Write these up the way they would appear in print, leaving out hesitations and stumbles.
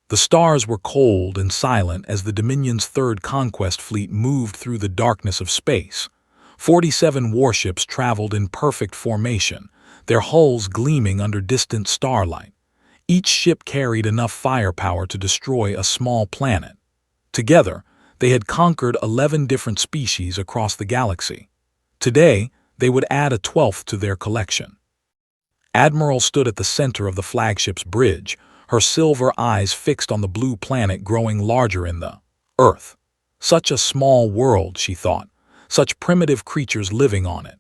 The stars were cold and silent as the Dominion's third conquest fleet moved through the darkness of space. 47 warships traveled in perfect formation, their hulls gleaming under distant starlight. Each ship carried enough firepower to destroy a small planet. Together, they had conquered 11 different species across the galaxy. Today, they would add a 12th to their collection. Admiral stood at the center of the flagship's bridge, her silver eyes fixed on the blue planet growing larger in the Earth. Such a small world, she thought, such primitive creatures living on it.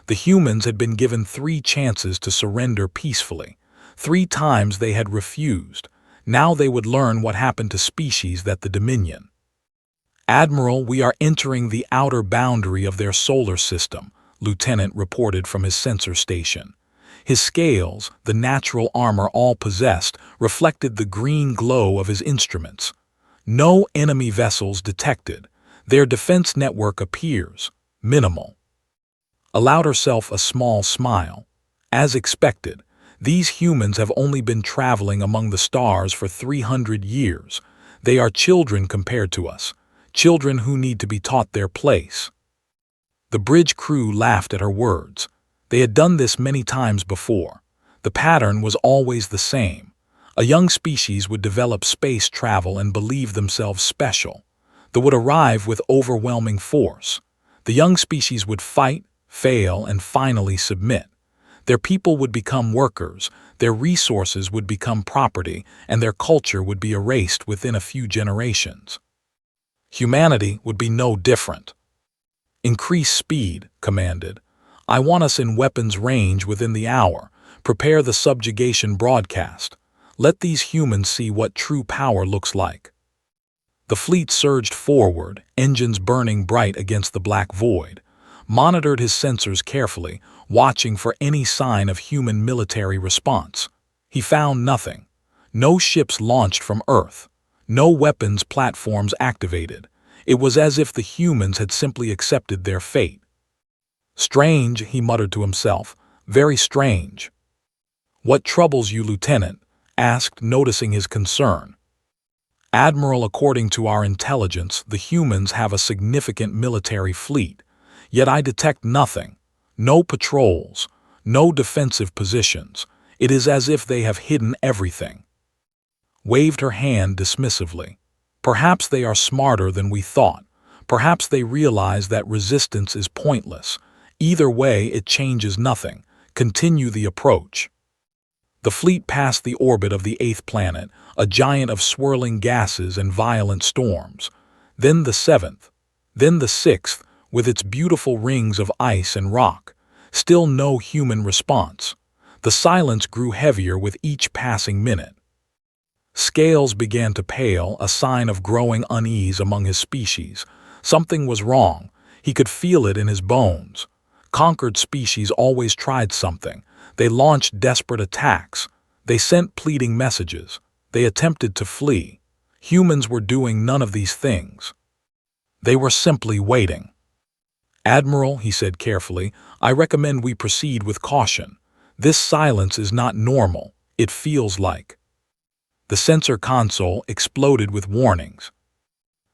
The humans had been given 3 chances to surrender peacefully. 3 times they had refused. Now they would learn what happened to species that the Dominion. "Admiral, we are entering the outer boundary of their solar system," Lieutenant reported from his sensor station. His scales, the natural armor all possessed, reflected the green glow of his instruments. No enemy vessels detected. Their defense network appears minimal. Allowed herself a small smile. As expected, these humans have only been traveling among the stars for 300 years. They are children compared to us, children who need to be taught their place. The bridge crew laughed at her words. They had done this many times before. The pattern was always the same. A young species would develop space travel and believe themselves special. They would arrive with overwhelming force. The young species would fight, fail, and finally submit. Their people would become workers, their resources would become property, and their culture would be erased within a few generations. Humanity would be no different. "Increase speed," commanded. "I want us in weapons range within the hour. Prepare the subjugation broadcast. Let these humans see what true power looks like." The fleet surged forward, engines burning bright against the black void. Monitored his sensors carefully, watching for any sign of human military response. He found nothing. No ships launched from Earth. No weapons platforms activated. It was as if the humans had simply accepted their fate. "Strange," he muttered to himself. "Very strange." "What troubles you, Lieutenant?" asked, noticing his concern. "Admiral, according to our intelligence, the humans have a significant military fleet. Yet I detect nothing. No patrols. No defensive positions. It is as if they have hidden everything." Waved her hand dismissively. "Perhaps they are smarter than we thought. Perhaps they realize that resistance is pointless. Either way, it changes nothing. Continue the approach." The fleet passed the orbit of the 8th planet, a giant of swirling gases and violent storms. Then the 7th. Then the 6th, with its beautiful rings of ice and rock. Still no human response. The silence grew heavier with each passing minute. Scales began to pale, a sign of growing unease among his species. Something was wrong. He could feel it in his bones. Conquered species always tried something. They launched desperate attacks. They sent pleading messages. They attempted to flee. Humans were doing none of these things. They were simply waiting. "Admiral," he said carefully, "I recommend we proceed with caution. This silence is not normal. It feels like..." The sensor console exploded with warnings.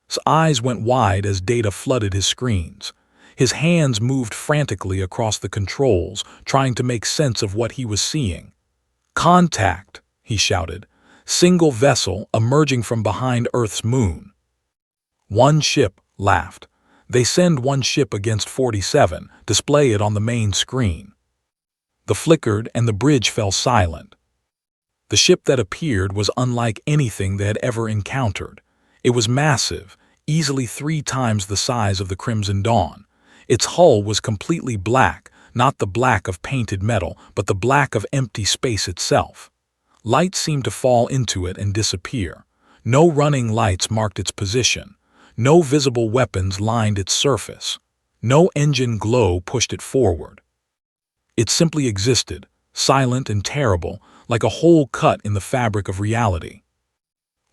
His eyes went wide as data flooded his screens. His hands moved frantically across the controls, trying to make sense of what he was seeing. "Contact," he shouted. "Single vessel emerging from behind Earth's moon." "One ship," laughed. "They send one ship against 47, display it on the main screen." The flickered and the bridge fell silent. The ship that appeared was unlike anything they had ever encountered. It was massive, easily 3 times the size of the Crimson Dawn. Its hull was completely black, not the black of painted metal, but the black of empty space itself. Light seemed to fall into it and disappear. No running lights marked its position. No visible weapons lined its surface. No engine glow pushed it forward. It simply existed, silent and terrible, like a hole cut in the fabric of reality.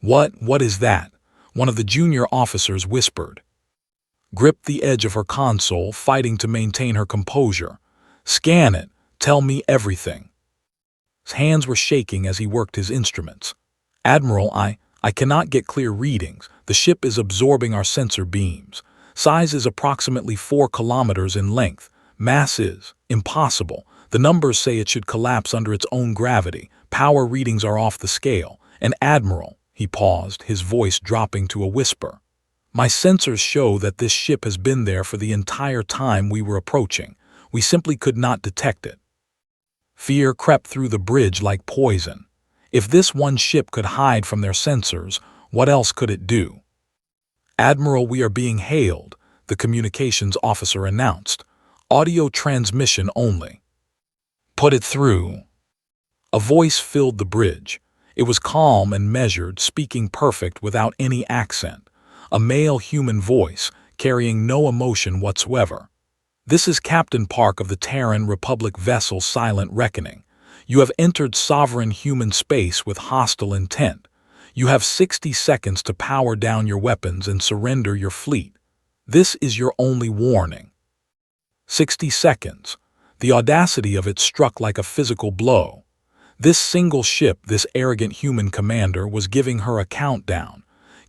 What is that?" one of the junior officers whispered. Gripped the edge of her console, fighting to maintain her composure. "Scan it. Tell me everything." His hands were shaking as he worked his instruments. "Admiral, I I cannot get clear readings. The ship is absorbing our sensor beams. Size is approximately 4 kilometers in length. Mass is impossible. The numbers say it should collapse under its own gravity. Power readings are off the scale. And Admiral, he paused, his voice dropping to a whisper. My sensors show that this ship has been there for the entire time we were approaching. We simply could not detect it. Fear crept through the bridge like poison. If this one ship could hide from their sensors, what else could it do? Admiral, we are being hailed, the communications officer announced. Audio transmission only. Put it through. A voice filled the bridge. It was calm and measured, speaking perfect without any accent. A male human voice, carrying no emotion whatsoever. This is Captain Park of the Terran Republic vessel Silent Reckoning. You have entered sovereign human space with hostile intent. You have 60 seconds to power down your weapons and surrender your fleet. This is your only warning. 60 seconds. The audacity of it struck like a physical blow. This single ship, this arrogant human commander, was giving her a countdown.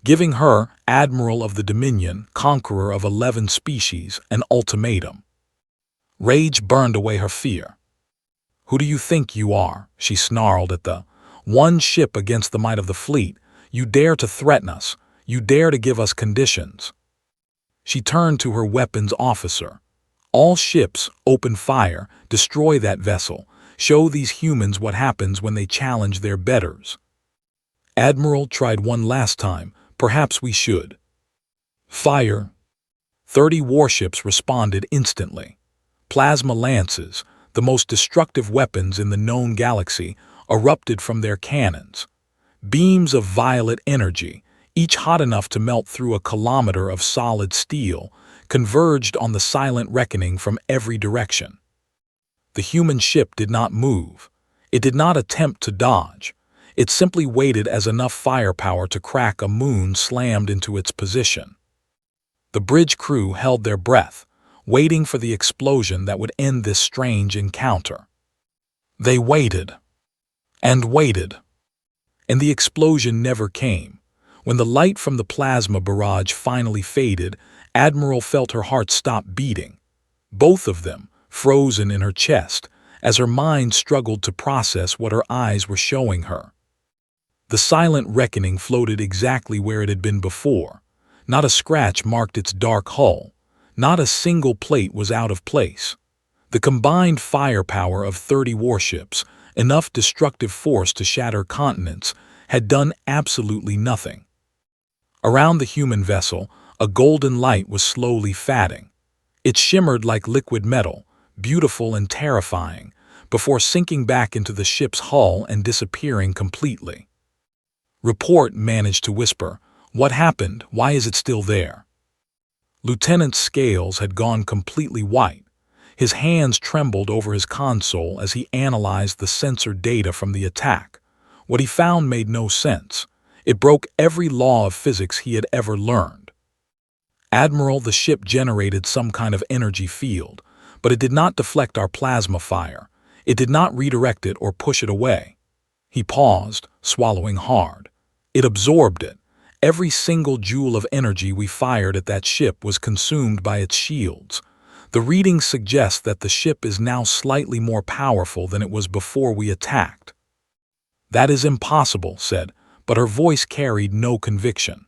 Giving her, Admiral of the Dominion, conqueror of 11 species, an ultimatum. Rage burned away her fear. Who do you think you are? She snarled at the one ship against the might of the fleet. You dare to threaten us. You dare to give us conditions. She turned to her weapons officer. All ships, open fire, destroy that vessel. Show these humans what happens when they challenge their betters. Admiral tried one last time. Perhaps we should. Fire. 30 warships responded instantly. Plasma lances, the most destructive weapons in the known galaxy, erupted from their cannons. Beams of violet energy, each hot enough to melt through a kilometer of solid steel, converged on the Silent Reckoning from every direction. The human ship did not move. It did not attempt to dodge. It simply waited as enough firepower to crack a moon slammed into its position. The bridge crew held their breath, waiting for the explosion that would end this strange encounter. They waited and waited, and the explosion never came. When the light from the plasma barrage finally faded, Admiral felt her heart stop beating. Both of them, frozen in her chest, as her mind struggled to process what her eyes were showing her. The Silent Reckoning floated exactly where it had been before. Not a scratch marked its dark hull. Not a single plate was out of place. The combined firepower of 30 warships, enough destructive force to shatter continents, had done absolutely nothing. Around the human vessel, a golden light was slowly fading. It shimmered like liquid metal, beautiful and terrifying, before sinking back into the ship's hull and disappearing completely. Report managed to whisper, "What happened? Why is it still there?" Lieutenant Scales had gone completely white. His hands trembled over his console as he analyzed the sensor data from the attack. What he found made no sense. It broke every law of physics he had ever learned. Admiral, the ship generated some kind of energy field, but it did not deflect our plasma fire. It did not redirect it or push it away. He paused, swallowing hard. It absorbed it. Every single joule of energy we fired at that ship was consumed by its shields. The readings suggest that the ship is now slightly more powerful than it was before we attacked. That is impossible, said, but her voice carried no conviction.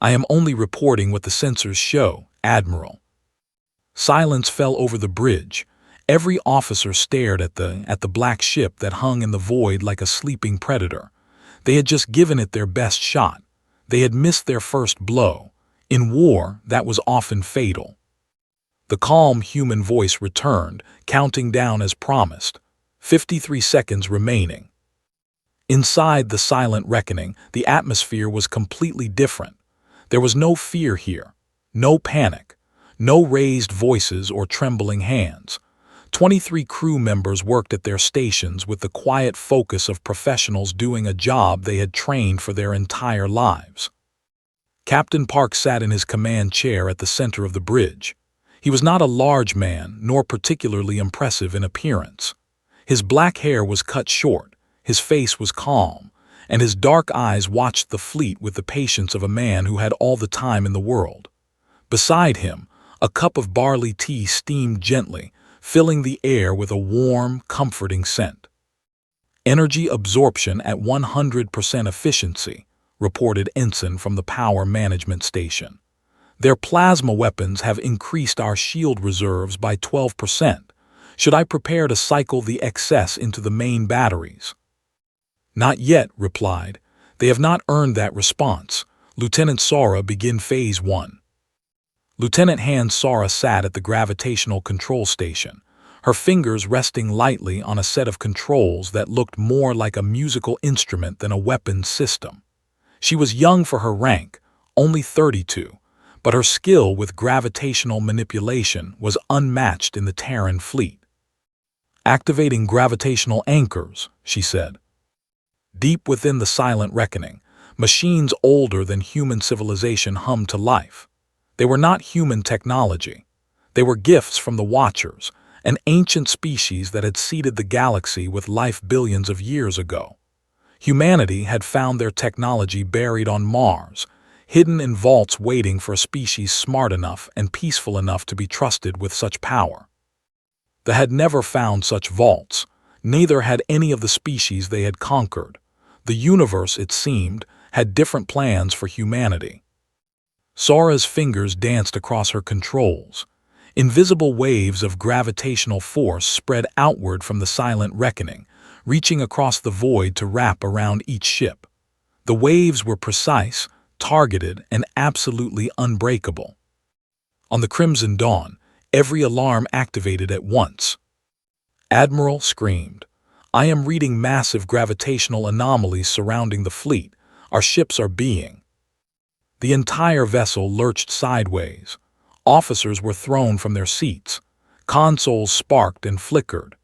I am only reporting what the sensors show, Admiral. Silence fell over the bridge. Every officer stared at the black ship that hung in the void like a sleeping predator. They had just given it their best shot. They had missed their first blow. In war, that was often fatal. The calm human voice returned, counting down as promised. 53 seconds remaining. Inside the Silent Reckoning, the atmosphere was completely different. There was no fear here, no panic, no raised voices or trembling hands. 23 crew members worked at their stations with the quiet focus of professionals doing a job they had trained for their entire lives. Captain Park sat in his command chair at the center of the bridge. He was not a large man, nor particularly impressive in appearance. His black hair was cut short, his face was calm, and his dark eyes watched the fleet with the patience of a man who had all the time in the world. Beside him, a cup of barley tea steamed gently, filling the air with a warm, comforting scent. Energy absorption at 100% efficiency, reported Ensign from the power management station. Their plasma weapons have increased our shield reserves by 12%. Should I prepare to cycle the excess into the main batteries? Not yet, replied. They have not earned that response. Lieutenant Sora, begin Phase 1. Lieutenant Hand Sora sat at the gravitational control station, her fingers resting lightly on a set of controls that looked more like a musical instrument than a weapons system. She was young for her rank, only 32, but her skill with gravitational manipulation was unmatched in the Terran fleet. Activating gravitational anchors, she said. Deep within the silent reckoning, machines older than human civilization hummed to life. They were not human technology. They were gifts from the Watchers, an ancient species that had seeded the galaxy with life billions of years ago. Humanity had found their technology buried on Mars, hidden in vaults waiting for a species smart enough and peaceful enough to be trusted with such power. They had never found such vaults, neither had any of the species they had conquered. The universe, it seemed, had different plans for humanity. Sora's fingers danced across her controls. Invisible waves of gravitational force spread outward from the silent reckoning, reaching across the void to wrap around each ship. The waves were precise, targeted, and absolutely unbreakable. On the Crimson Dawn, every alarm activated at once. Admiral screamed, "I am reading massive gravitational anomalies surrounding the fleet. Our ships are being." The entire vessel lurched sideways. Officers were thrown from their seats. Consoles sparked and flickered.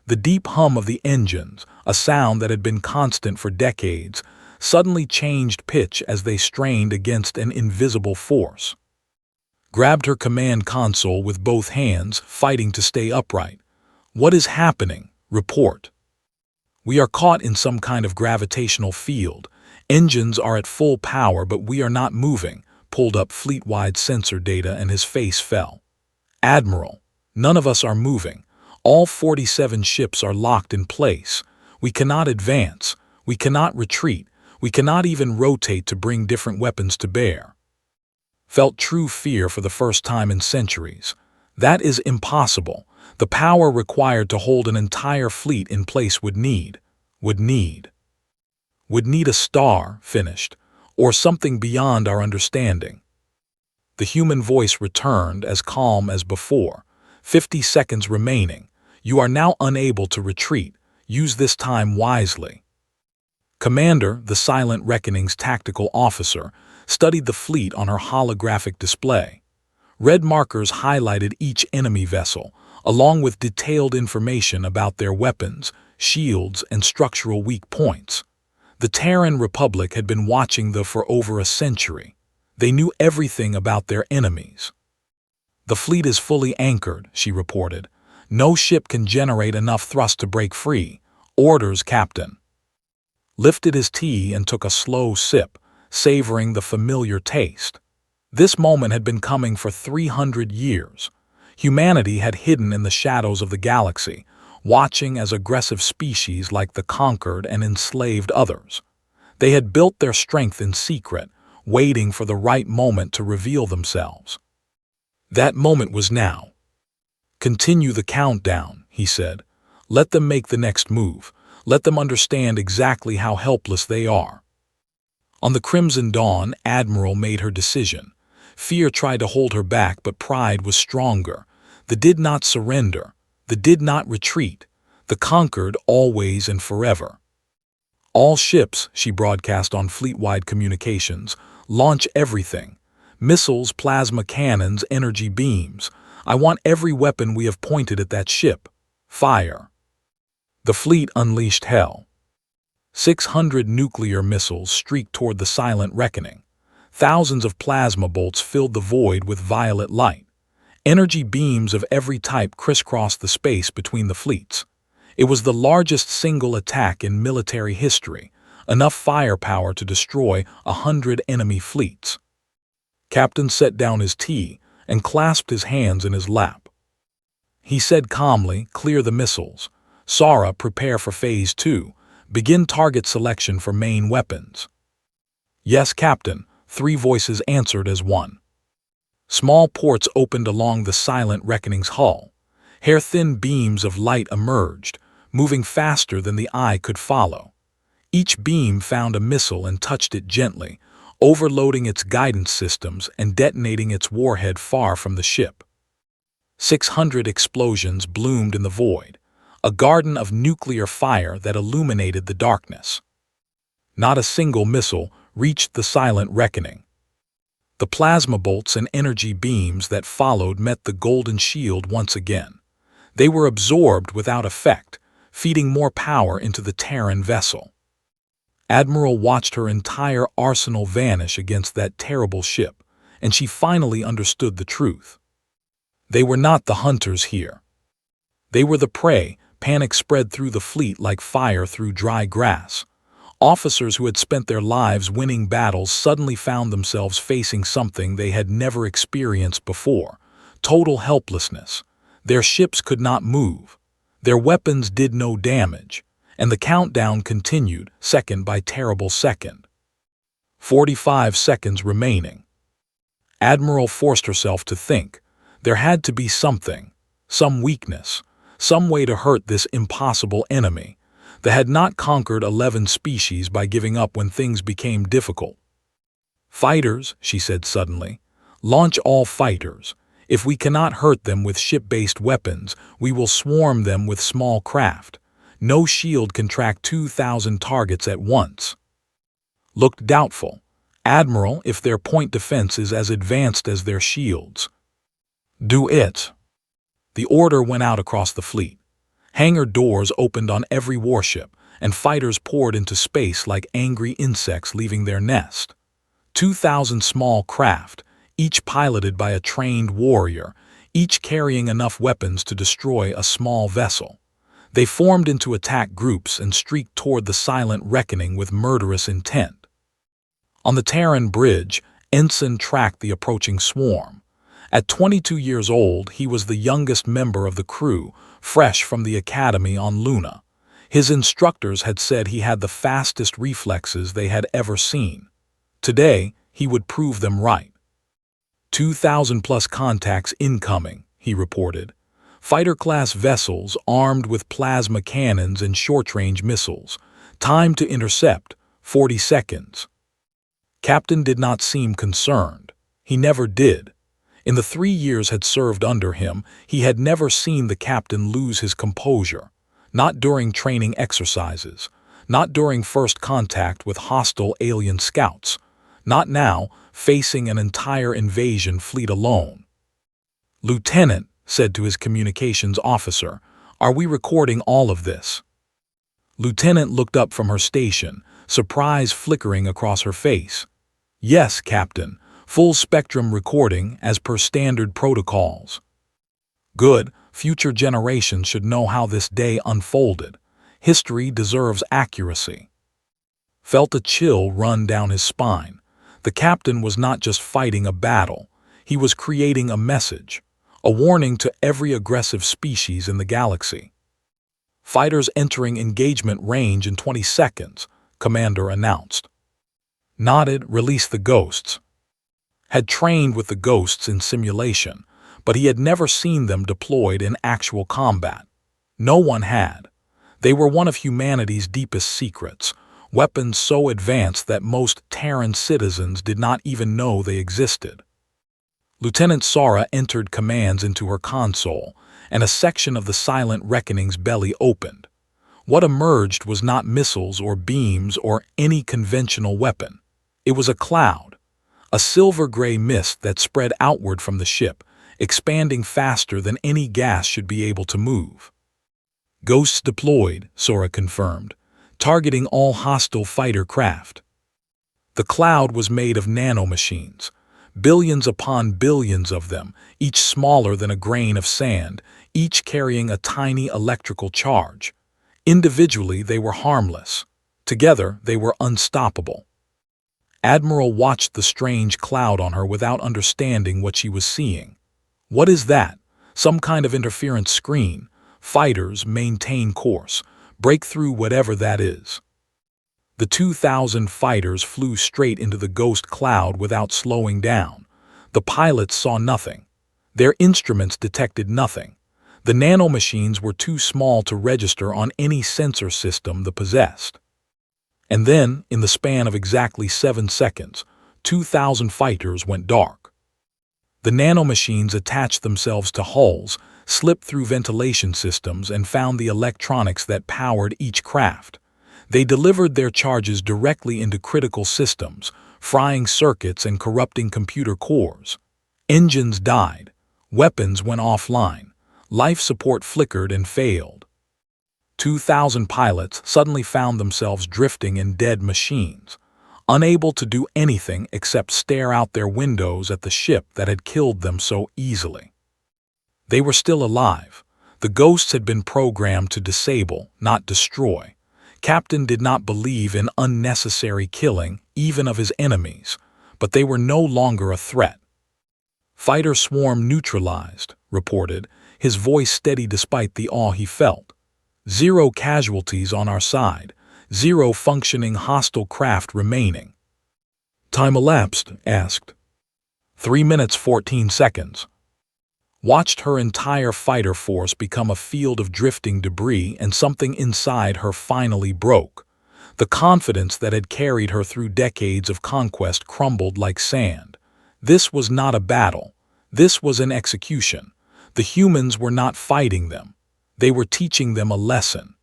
The deep hum of the engines, a sound that had been constant for decades, suddenly changed pitch as they strained against an invisible force. Grabbed her command console with both hands, fighting to stay upright. "What is happening? Report." "We are caught in some kind of gravitational field. Engines are at full power, but we are not moving." Pulled up fleet-wide sensor data and his face fell. "Admiral, none of us are moving. All 47 ships are locked in place. We cannot advance. We cannot retreat. We cannot even rotate to bring different weapons to bear." Felt true fear for the first time in centuries. That is impossible. The power required to hold an entire fleet in place would need a star, finished, or something beyond our understanding. The human voice returned, as calm as before. 50 seconds remaining. You are now unable to retreat. Use this time wisely." Commander, the Silent Reckoning's tactical officer, studied the fleet on her holographic display. Red markers highlighted each enemy vessel, along with detailed information about their weapons, shields, and structural weak points. The Terran Republic had been watching them for over a century. They knew everything about their enemies. "The fleet is fully anchored," she reported. "No ship can generate enough thrust to break free. Orders, Captain." Lifted his tea and took a slow sip, savoring the familiar taste. This moment had been coming for 300 years. Humanity had hidden in the shadows of the galaxy, watching as aggressive species like the conquered and enslaved others. They had built their strength in secret, waiting for the right moment to reveal themselves. That moment was now. "Continue the countdown," he said. "Let them make the next move. Let them understand exactly how helpless they are." On the Crimson Dawn, Admiral made her decision. Fear tried to hold her back, but pride was stronger. They did not surrender. They did not retreat. The conquered always and forever. "All ships," she broadcast on fleet-wide communications, "launch everything. Missiles, plasma cannons, energy beams. I want every weapon we have pointed at that ship. Fire." The fleet unleashed hell. 600 nuclear missiles streaked toward the silent reckoning. Thousands of plasma bolts filled the void with violet light. Energy beams of every type crisscrossed the space between the fleets. It was the largest single attack in military history, enough firepower to destroy 100 enemy fleets. Captain set down his tea and clasped his hands in his lap. He said calmly, "Clear the missiles. Sara, prepare for Phase 2. Begin target selection for main weapons." "Yes, Captain," 3 voices answered as one. Small ports opened along the silent reckoning's hull. Hair-thin beams of light emerged, moving faster than the eye could follow. Each beam found a missile and touched it gently, overloading its guidance systems and detonating its warhead far from the ship. 600 explosions bloomed in the void, a garden of nuclear fire that illuminated the darkness. Not a single missile reached the silent reckoning. The plasma bolts and energy beams that followed met the golden shield once again. They were absorbed without effect, feeding more power into the Terran vessel. Admiral watched her entire arsenal vanish against that terrible ship, and she finally understood the truth. They were not the hunters here. They were the prey. Panic spread through the fleet like fire through dry grass. Officers who had spent their lives winning battles suddenly found themselves facing something they had never experienced before: total helplessness. Their ships could not move. Their weapons did no damage, and the countdown continued, second by terrible second. 45 seconds remaining. Admiral forced herself to think. There had to be something, some weakness, some way to hurt this impossible enemy. They had not conquered 11 species by giving up when things became difficult. "Fighters," she said suddenly. "Launch all fighters. If we cannot hurt them with ship-based weapons, we will swarm them with small craft. No shield can track 2,000 targets at once." Looked doubtful. "Admiral, if their point defense is as advanced as their shields." "Do it." The order went out across the fleet. Hangar doors opened on every warship, and fighters poured into space like angry insects leaving their nest. 2,000 small craft, each piloted by a trained warrior, each carrying enough weapons to destroy a small vessel. They formed into attack groups and streaked toward the silent reckoning with murderous intent. On the Terran bridge, Ensign tracked the approaching swarm. At 22 years old, he was the youngest member of the crew, fresh from the academy on Luna. His instructors had said he had the fastest reflexes they had ever seen. Today, he would prove them right. 2,000+ contacts incoming, he reported. Fighter-class vessels armed with plasma cannons and short-range missiles. Time to intercept, 40 seconds. Captain did not seem concerned. He never did. In the 3 years had served under him, he had never seen the captain lose his composure. Not during training exercises. Not during first contact with hostile alien scouts. Not now, facing an entire invasion fleet alone. "Lieutenant," said to his communications officer, "are we recording all of this?" Lieutenant looked up from her station, surprise flickering across her face. "Yes, Captain. Full spectrum recording as per standard protocols." "Good. Future generations should know how this day unfolded. History deserves accuracy." Felt a chill run down his spine. The captain was not just fighting a battle. He was creating a message, a warning to every aggressive species in the galaxy. "Fighters entering engagement range in 20 seconds, Commander announced. Nodded, "Release the ghosts." Had trained with the ghosts in simulation, but he had never seen them deployed in actual combat. No one had. They were one of humanity's deepest secrets, weapons so advanced that most Terran citizens did not even know they existed. Lieutenant Sara entered commands into her console, and a section of the silent reckoning's belly opened. What emerged was not missiles or beams or any conventional weapon. It was a cloud, a silver-gray mist that spread outward from the ship, expanding faster than any gas should be able to move. "Ghosts deployed," Sora confirmed, targeting all hostile fighter craft. The cloud was made of nanomachines, billions upon billions of them, each smaller than a grain of sand, each carrying a tiny electrical charge. Individually, they were harmless. Together, they were unstoppable. Admiral watched the strange cloud on her without understanding what she was seeing. What is that? Some kind of interference screen. Fighters, maintain course. Break through whatever that is. The 2,000 fighters flew straight into the ghost cloud without slowing down. The pilots saw nothing. Their instruments detected nothing. The nanomachines were too small to register on any sensor system they possessed. And then, in the span of exactly 7 seconds, 2,000 fighters went dark. The nanomachines attached themselves to hulls, slipped through ventilation systems, and found the electronics that powered each craft. They delivered their charges directly into critical systems, frying circuits and corrupting computer cores. Engines died. Weapons went offline. Life support flickered and failed. 2,000 pilots suddenly found themselves drifting in dead machines, unable to do anything except stare out their windows at the ship that had killed them so easily. They were still alive. The ghosts had been programmed to disable, not destroy. Captain did not believe in unnecessary killing, even of his enemies, but they were no longer a threat. "Fighter swarm neutralized," reported, his voice steady despite the awe he felt. "0 casualties on our side, 0 functioning hostile craft remaining." "Time elapsed?" asked. 3 minutes 14 seconds. Watched her entire fighter force become a field of drifting debris, and something inside her finally broke. The confidence that had carried her through decades of conquest crumbled like sand. This was not a battle. This was an execution. The humans were not fighting them. They were teaching them a lesson.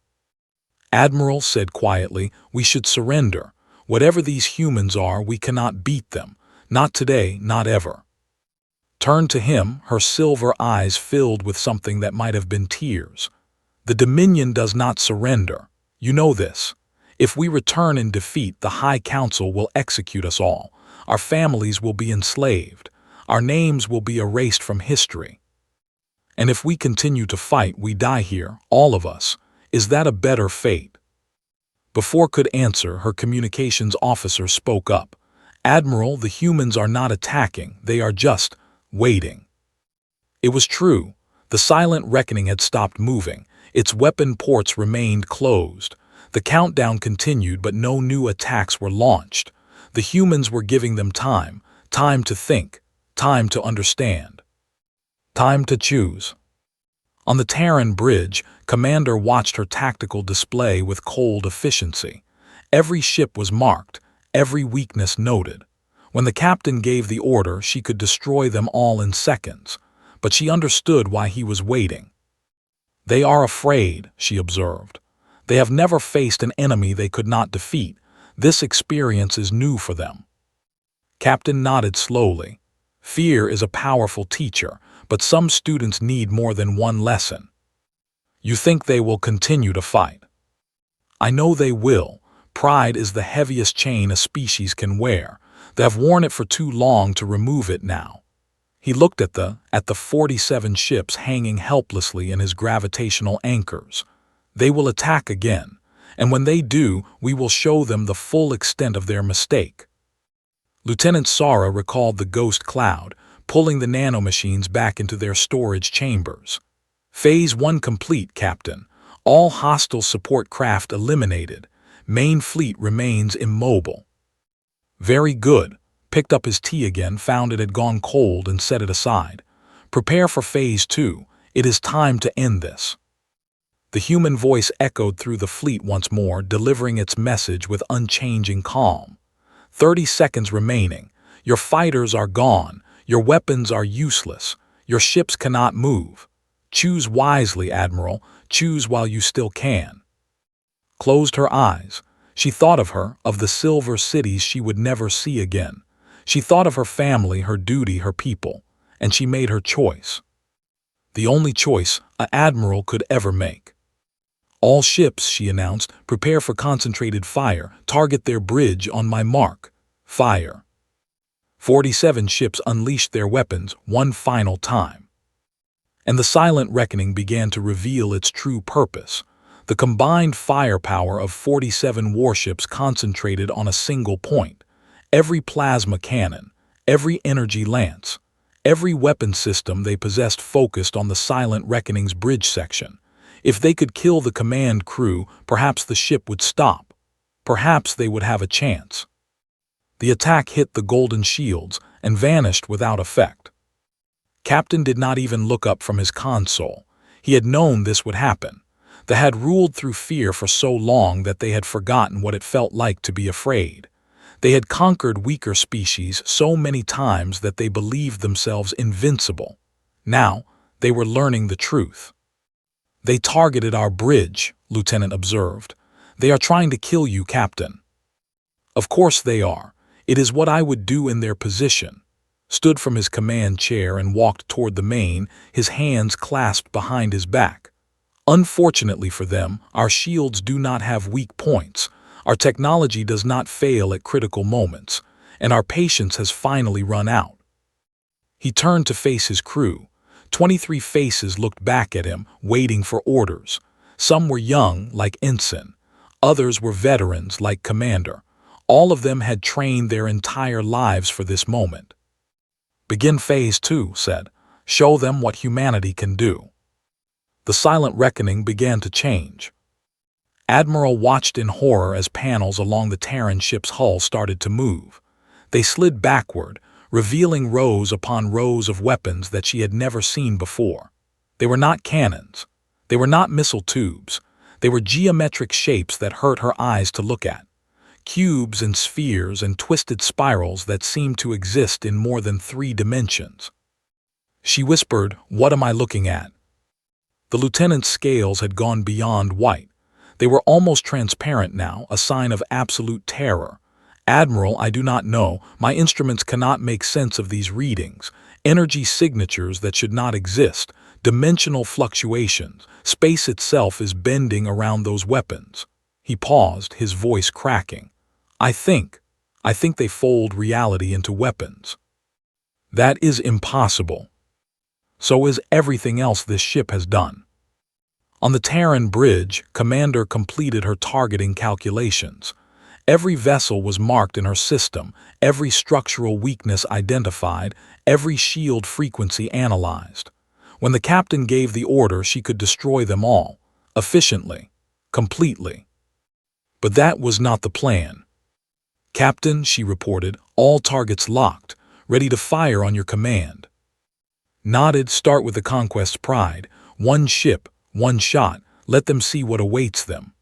"Admiral," said quietly, "we should surrender. Whatever these humans are, we cannot beat them. Not today, not ever." Turned to him, her silver eyes filled with something that might have been tears. "The Dominion does not surrender. You know this. If we return in defeat, the High Council will execute us all. Our families will be enslaved. Our names will be erased from history. And if we continue to fight, we die here, all of us. Is that a better fate?" Before could answer, her communications officer spoke up. "Admiral, the humans are not attacking. They are just waiting." It was true. The silent reckoning had stopped moving. Its weapon ports remained closed. The countdown continued, but no new attacks were launched. The humans were giving them time. Time to think. Time to understand. Time to choose. On the Terran bridge, Commander watched her tactical display with cold efficiency. Every ship was marked, every weakness noted. When the captain gave the order, she could destroy them all in seconds. But she understood why he was waiting. "They are afraid," she observed. "They have never faced an enemy they could not defeat. This experience is new for them." Captain nodded slowly. "Fear is a powerful teacher, but some students need more than one lesson." "You think they will continue to fight?" "I know they will. Pride is the heaviest chain a species can wear. They have worn it for too long to remove it now." He looked at the 47 ships hanging helplessly in his gravitational anchors. "They will attack again, and when they do, we will show them the full extent of their mistake." Lieutenant Sara recalled the ghost cloud, pulling the nanomachines back into their storage chambers. "Phase 1 complete, Captain. All hostile support craft eliminated. Main fleet remains immobile." "Very good." Picked up his tea again, found it had gone cold, and set it aside. "Prepare for Phase 2. It is time to end this." The human voice echoed through the fleet once more, delivering its message with unchanging calm. 30 seconds remaining. Your fighters are gone. Your weapons are useless. Your ships cannot move. Choose wisely, Admiral. Choose while you still can. Closed her eyes. She thought of the silver cities she would never see again. She thought of her family, her duty, her people, and she made her choice. The only choice an admiral could ever make. "All ships," she announced, "prepare for concentrated fire. Target their bridge on my mark. Fire." 47 ships unleashed their weapons one final time. And the silent reckoning began to reveal its true purpose. The combined firepower of 47 warships concentrated on a single point. Every plasma cannon, every energy lance, every weapon system they possessed focused on the Silent Reckoning's bridge section. If they could kill the command crew, perhaps the ship would stop. Perhaps they would have a chance. The attack hit the golden shields and vanished without effect. Captain did not even look up from his console. He had known this would happen. They had ruled through fear for so long that they had forgotten what it felt like to be afraid. They had conquered weaker species so many times that they believed themselves invincible. Now, they were learning the truth. "They targeted our bridge," Lieutenant observed. "They are trying to kill you, Captain." "Of course they are. It is what I would do in their position." Stood from his command chair and walked toward the main, his hands clasped behind his back. "Unfortunately for them, our shields do not have weak points. Our technology does not fail at critical moments, and our patience has finally run out." He turned to face his crew. 23 faces looked back at him, waiting for orders. Some were young, like Ensign. Others were veterans, like Commander. All of them had trained their entire lives for this moment. "Begin Phase 2, said. "Show them what humanity can do." The Silent Reckoning began to change. Admiral watched in horror as panels along the Terran ship's hull started to move. They slid backward, revealing rows upon rows of weapons that she had never seen before. They were not cannons. They were not missile tubes. They were geometric shapes that hurt her eyes to look at. Cubes and spheres and twisted spirals that seemed to exist in more than 3 dimensions. She whispered, "What am I looking at?" The lieutenant's scales had gone beyond white. They were almost transparent now, a sign of absolute terror. "Admiral, I do not know. My instruments cannot make sense of these readings. Energy signatures that should not exist. Dimensional fluctuations. Space itself is bending around those weapons." He paused, his voice cracking. I think they fold reality into weapons." "That is impossible." "So is everything else this ship has done." On the Terran bridge, Commander completed her targeting calculations. Every vessel was marked in her system, every structural weakness identified, every shield frequency analyzed. When the captain gave the order, she could destroy them all, efficiently, completely. But that was not the plan. "Captain," she reported, "all targets locked, ready to fire on your command." Nodded. "Start with the Conquest's Pride. 1 ship, 1 shot. Let them see what awaits them."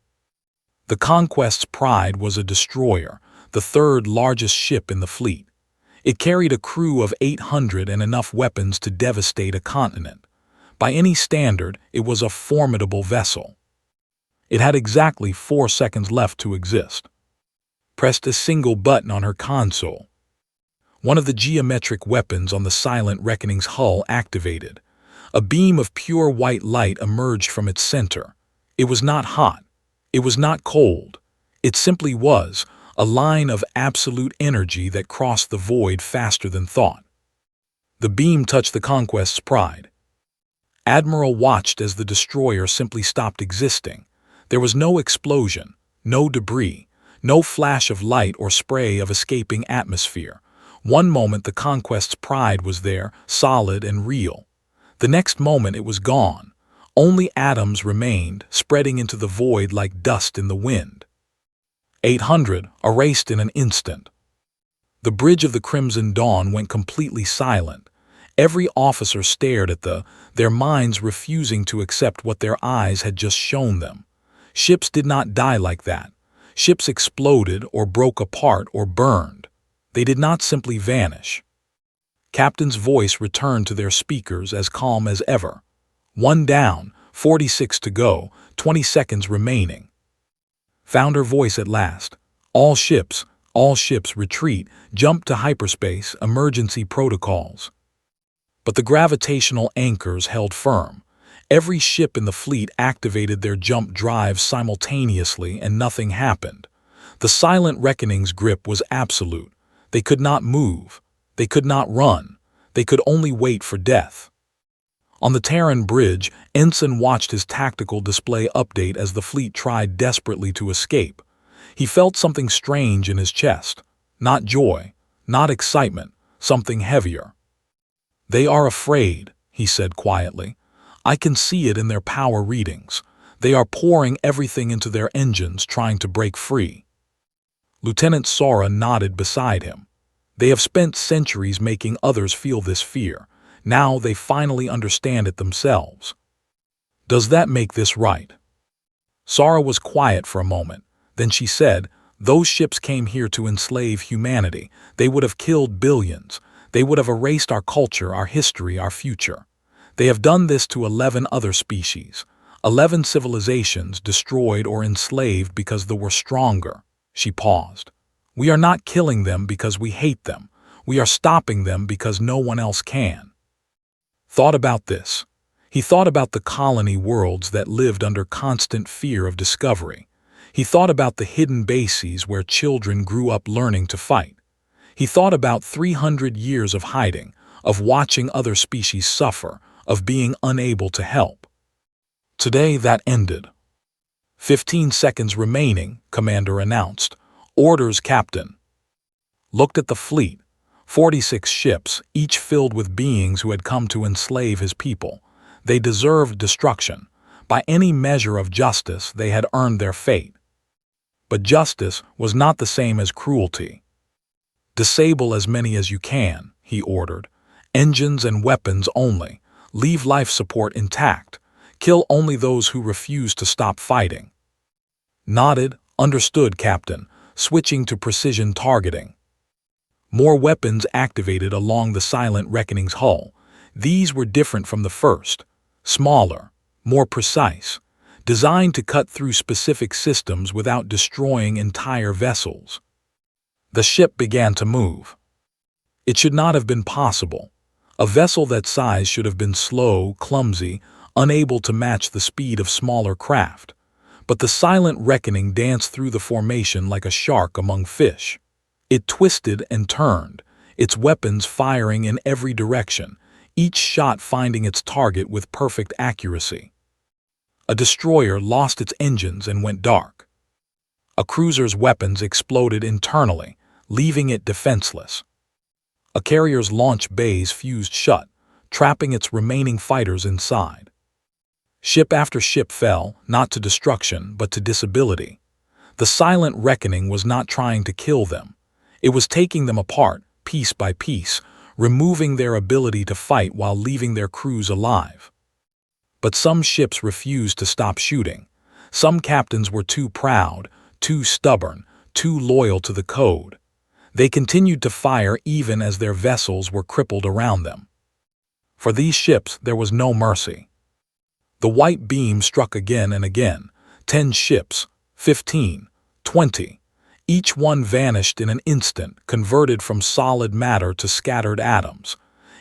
The Conquest's Pride was a destroyer, the 3rd largest ship in the fleet. It carried a crew of 800 and enough weapons to devastate a continent. By any standard, it was a formidable vessel. It had exactly 4 seconds left to exist. Pressed a single button on her console. One of the geometric weapons on the Silent Reckoning's hull activated. A beam of pure white light emerged from its center. It was not hot. It was not cold. It simply was, a line of absolute energy that crossed the void faster than thought. The beam touched the Conquest's Pride. Admiral watched as the destroyer simply stopped existing. There was no explosion, no debris, no flash of light or spray of escaping atmosphere. One moment the Conquest's Pride was there, solid and real. The next moment it was gone. Only atoms remained, spreading into the void like dust in the wind. 800, erased in an instant. The bridge of the Crimson Dawn went completely silent. Every officer stared at their minds refusing to accept what their eyes had just shown them. Ships did not die like that. Ships exploded or broke apart or burned. They did not simply vanish. Captain's voice returned to their speakers as calm as ever. 1 down, 46 to go, 20 seconds remaining. Found her voice at last. All ships, retreat, jump to hyperspace, emergency protocols." But the gravitational anchors held firm. Every ship in the fleet activated their jump drives simultaneously and nothing happened. The Silent Reckoning's grip was absolute. They could not move. They could not run. They could only wait for death. On the Terran bridge, Ensign watched his tactical display update as the fleet tried desperately to escape. He felt something strange in his chest. Not joy, not excitement, something heavier. "They are afraid," he said quietly. "I can see it in their power readings. They are pouring everything into their engines, trying to break free." Lieutenant Sora nodded beside him. They have spent centuries making others feel this fear. Now they finally understand it themselves. "Does that make this right?" Sora was quiet for a moment. Then she said, "Those ships came here to enslave humanity. They would have killed billions. They would have erased our culture, our history, our future. They have done this to 11 other species. 11 civilizations destroyed or enslaved because they were stronger." She paused. "We are not killing them because we hate them. We are stopping them because no one else can." Thought about this. He thought about the colony worlds that lived under constant fear of discovery. He thought about the hidden bases where children grew up learning to fight. He thought about 300 years of hiding, of watching other species suffer, of being unable to help. Today that ended. 15 seconds remaining, Commander announced. "Orders, Captain." Looked at the fleet. 46 ships, each filled with beings who had come to enslave his people. They deserved destruction. By any measure of justice, they had earned their fate. But justice was not the same as cruelty. "Disable as many as you can," he ordered. "Engines and weapons only. Leave life support intact. Kill only those who refuse to stop fighting." Nodded. "Understood, Captain," switching to precision targeting. More weapons activated along the Silent Reckoning's hull. These were different from the first. Smaller, more precise, designed to cut through specific systems without destroying entire vessels. The ship began to move. It should not have been possible. A vessel that size should have been slow, clumsy, unable to match the speed of smaller craft. But the Silent Reckoning danced through the formation like a shark among fish. It twisted and turned, its weapons firing in every direction, each shot finding its target with perfect accuracy. A destroyer lost its engines and went dark. A cruiser's weapons exploded internally, leaving it defenseless. A carrier's launch bays fused shut, trapping its remaining fighters inside. Ship after ship fell, not to destruction, but to disability. The Silent Reckoning was not trying to kill them. It was taking them apart, piece by piece, removing their ability to fight while leaving their crews alive. But some ships refused to stop shooting. Some captains were too proud, too stubborn, too loyal to the code. They continued to fire even as their vessels were crippled around them. For these ships there was no mercy. The white beam struck again and again. 10 ships, 15, 20. Each one vanished in an instant, converted from solid matter to scattered atoms.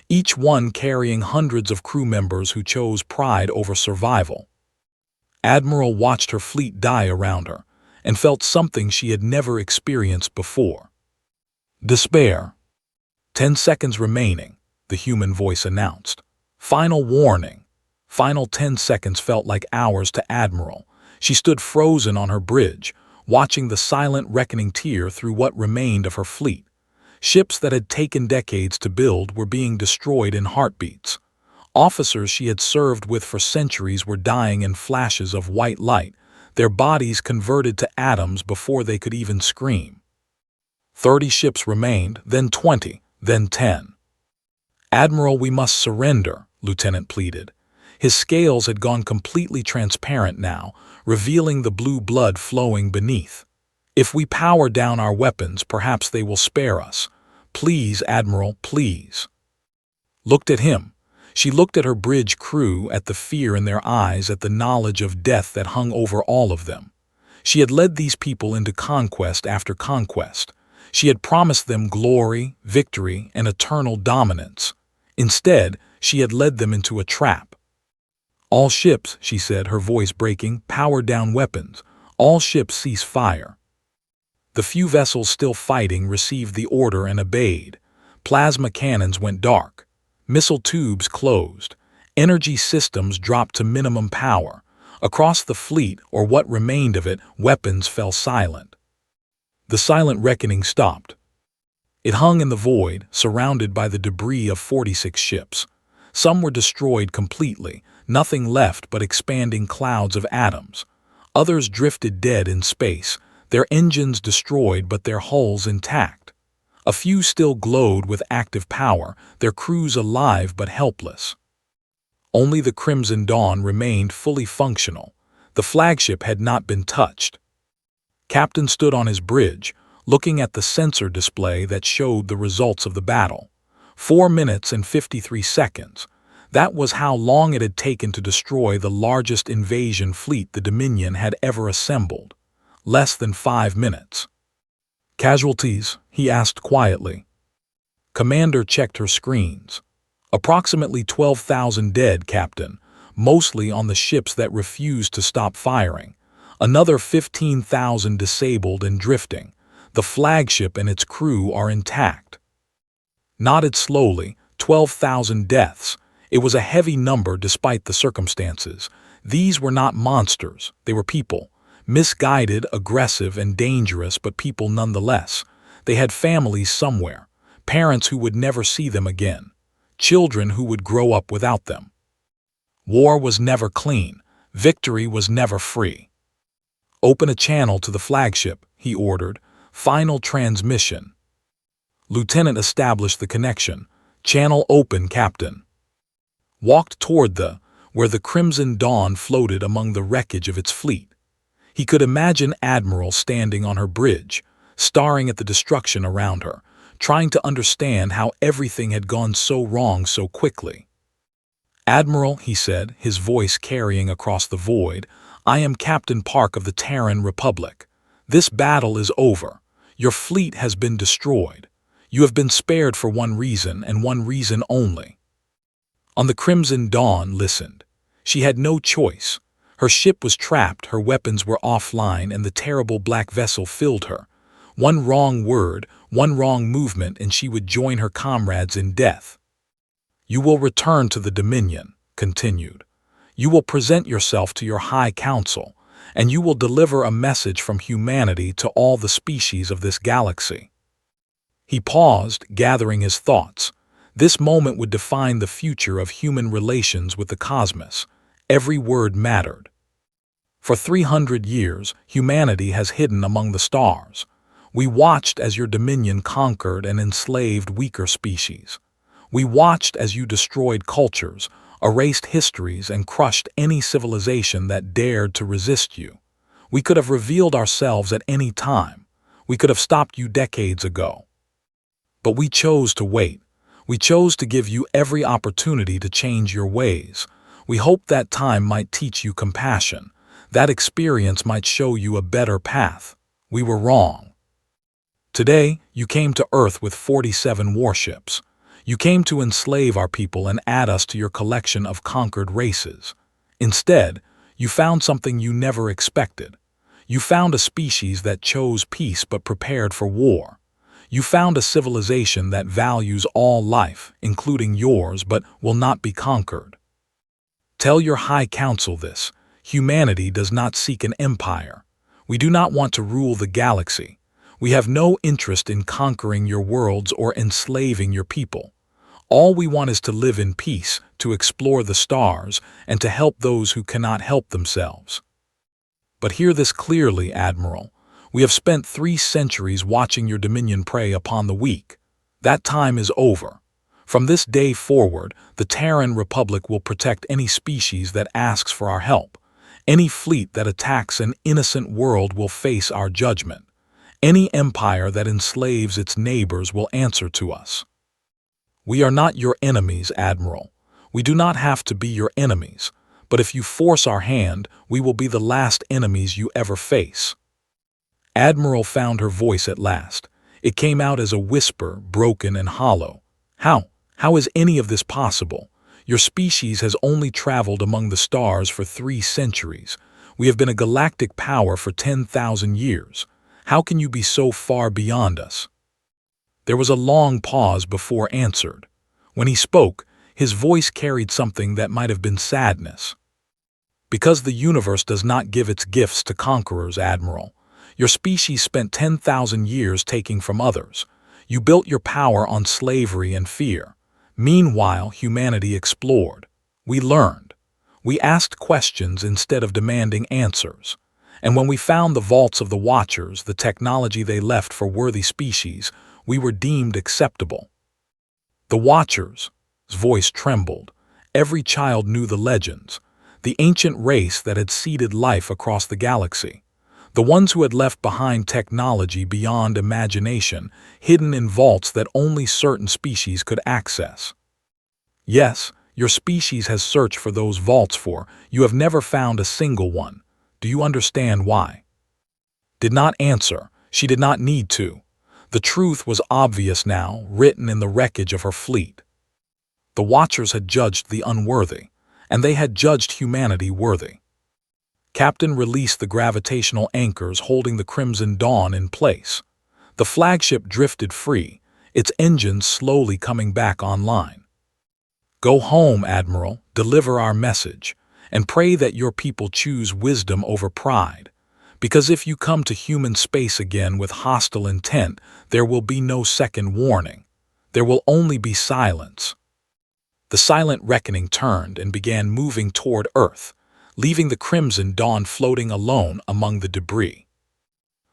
Each one carrying hundreds of crew members who chose pride over survival. Admiral watched her fleet die around her, and felt something she had never experienced before. Despair. 10 seconds remaining, the human voice announced. Final warning. Final 10 seconds felt like hours to Admiral. She stood frozen on her bridge, watching the Silent Reckoning tear through what remained of her fleet. Ships that had taken decades to build were being destroyed in heartbeats. Officers she had served with for centuries were dying in flashes of white light, their bodies converted to atoms before they could even scream. 30 ships remained, then 20, then 10. "Admiral, we must surrender," Lieutenant pleaded. His scales had gone completely transparent now, revealing the blue blood flowing beneath. "If we power down our weapons, perhaps they will spare us. Please, Admiral, please." Looked at him. She looked at her bridge crew, at the fear in their eyes, at the knowledge of death that hung over all of them. She had led these people into conquest after conquest. She had promised them glory, victory, and eternal dominance. Instead, she had led them into a trap. "All ships," she said, her voice breaking, "power down weapons. All ships cease fire." The few vessels still fighting received the order and obeyed. Plasma cannons went dark. Missile tubes closed. Energy systems dropped to minimum power. Across the fleet, or what remained of it, weapons fell silent. The silent reckoning stopped. It hung in the void, surrounded by the debris of 46 ships. Some were destroyed completely, nothing left but expanding clouds of atoms. Others drifted dead in space, their engines destroyed but their hulls intact. A few still glowed with active power, their crews alive but helpless. Only the Crimson Dawn remained fully functional. The flagship had not been touched. Captain stood on his bridge, looking at the sensor display that showed the results of the battle. 4 minutes and 53 seconds. That was how long it had taken to destroy the largest invasion fleet the Dominion had ever assembled. Less than 5 minutes. Casualties? He asked quietly. Commander checked her screens. Approximately 12,000 dead, Captain, mostly on the ships that refused to stop firing. Another 15,000 disabled and drifting. The flagship and its crew are intact. Nodded slowly, 12,000 deaths. It was a heavy number despite the circumstances. These were not monsters, they were people. Misguided, aggressive, and dangerous, but people nonetheless. They had families somewhere, parents who would never see them again, children who would grow up without them. War was never clean, victory was never free. Open a channel to the flagship, he ordered. Final transmission. Lieutenant established the connection. Channel open, Captain. Walked toward where the Crimson Dawn floated among the wreckage of its fleet. He could imagine Admiral standing on her bridge, staring at the destruction around her, trying to understand how everything had gone so wrong so quickly. Admiral, he said, his voice carrying across the void, I am Captain Park of the Terran Republic. This battle is over. Your fleet has been destroyed. You have been spared for one reason and one reason only. On the Crimson Dawn listened. She had no choice. Her ship was trapped, her weapons were offline, and the terrible black vessel filled her. One wrong word, one wrong movement, and she would join her comrades in death. You will return to the Dominion, continued. You will present yourself to your High Council, and you will deliver a message from humanity to all the species of this galaxy. He paused, gathering his thoughts. This moment would define the future of human relations with the cosmos. Every word mattered. For 300 years, humanity has hidden among the stars. We watched as your Dominion conquered and enslaved weaker species. We watched as you destroyed cultures, erased histories, and crushed any civilization that dared to resist you. We could have revealed ourselves at any time. We could have stopped you decades ago. But we chose to wait. We chose to give you every opportunity to change your ways. We hoped that time might teach you compassion. That experience might show you a better path. We were wrong. Today, you came to Earth with 47 warships. You came to enslave our people and add us to your collection of conquered races. Instead, you found something you never expected. You found a species that chose peace but prepared for war. You found a civilization that values all life, including yours, but will not be conquered. Tell your High Council this. Humanity does not seek an empire. We do not want to rule the galaxy. We have no interest in conquering your worlds or enslaving your people. All we want is to live in peace, to explore the stars, and to help those who cannot help themselves. But hear this clearly, Admiral. We have spent 3 centuries watching your Dominion prey upon the weak. That time is over. From this day forward, the Terran Republic will protect any species that asks for our help. Any fleet that attacks an innocent world will face our judgment. Any empire that enslaves its neighbors will answer to us. We are not your enemies, Admiral. We do not have to be your enemies. But if you force our hand, we will be the last enemies you ever face. Admiral found her voice at last. It came out as a whisper, broken and hollow. How is any of this possible? Your species has only traveled among the stars for 3 centuries. We have been a galactic power for 10,000 years. How can you be so far beyond us? There was a long pause before answered. When he spoke, His voice carried something that might have been sadness. Because the universe does not give its gifts to conquerors, Admiral. Your species spent 10,000 years taking from others. You built your power on slavery and fear. Meanwhile, humanity explored. We learned. We asked questions instead of demanding answers. And when we found the vaults of the Watchers, the technology they left for worthy species, we were deemed acceptable. The Watchers' voice trembled. Every child knew the legends. The ancient race that had seeded life across the galaxy. The ones who had left behind technology beyond imagination, hidden in vaults that only certain species could access. Yes, your species has searched for those vaults you have never found a single one. Do you understand why? Did not answer. She did not need to. The truth was obvious now, written in the wreckage of her fleet. The Watchers had judged the unworthy, and they had judged humanity worthy. Captain released the gravitational anchors holding the Crimson Dawn in place. The flagship drifted free, its engines slowly coming back online. Go home, Admiral, deliver our message, and pray that your people choose wisdom over pride. Because if you come to human space again with hostile intent, there will be no second warning. There will only be silence. The silent reckoning turned and began moving toward Earth, leaving the Crimson Dawn floating alone among the debris.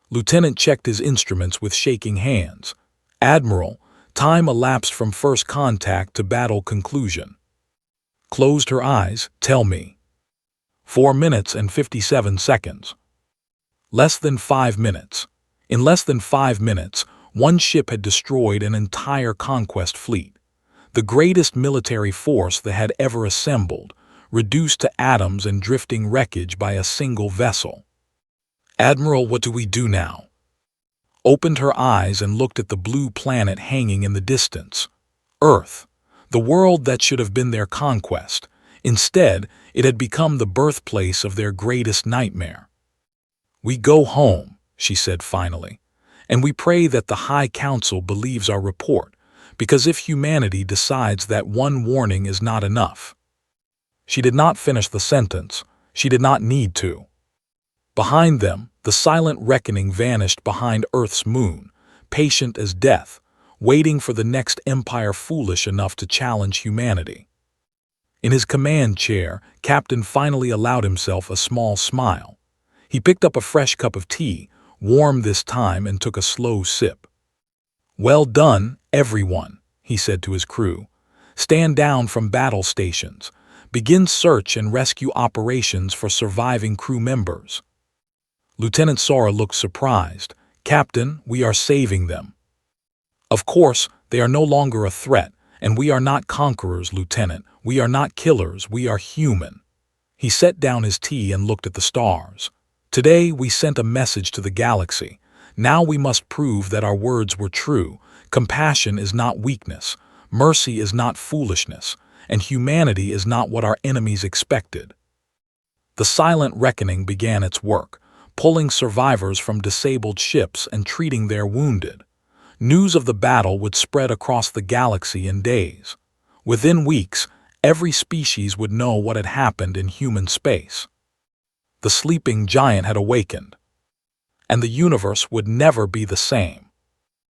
Lieutenant checked his instruments with shaking hands. Admiral, time elapsed from first contact to battle conclusion. Closed her eyes, tell me. 4 minutes and 57 seconds. Less than 5 minutes. In less than 5 minutes, one ship had destroyed an entire conquest fleet. The greatest military force that had ever assembled, reduced to atoms and drifting wreckage by a single vessel. Admiral, what do we do now? Opened her eyes and looked at the blue planet hanging in the distance. Earth, the world that should have been their conquest. Instead, it had become the birthplace of their greatest nightmare. We go home, she said finally, and we pray that the High Council believes our report, because if humanity decides that one warning is not enough. She did not finish the sentence. She did not need to. Behind them, the silent reckoning vanished behind Earth's moon, patient as death, waiting for the next empire foolish enough to challenge humanity. In his command chair, Captain finally allowed himself a small smile. He picked up a fresh cup of tea, warm this time, and took a slow sip. Well done, everyone, he said to his crew. Stand down from battle stations. Begin search and rescue operations for surviving crew members. Lieutenant Sora looked surprised. Captain, we are saving them. Of course, they are no longer a threat, and we are not conquerors, Lieutenant. We are not killers, we are human. He set down his tea and looked at the stars. Today we sent a message to the galaxy. Now we must prove that our words were true. Compassion is not weakness. Mercy is not foolishness. And humanity is not what our enemies expected. The silent reckoning began its work, pulling survivors from disabled ships and treating their wounded. News of the battle would spread across the galaxy in days. Within weeks, every species would know what had happened in human space. The sleeping giant had awakened, and the universe would never be the same.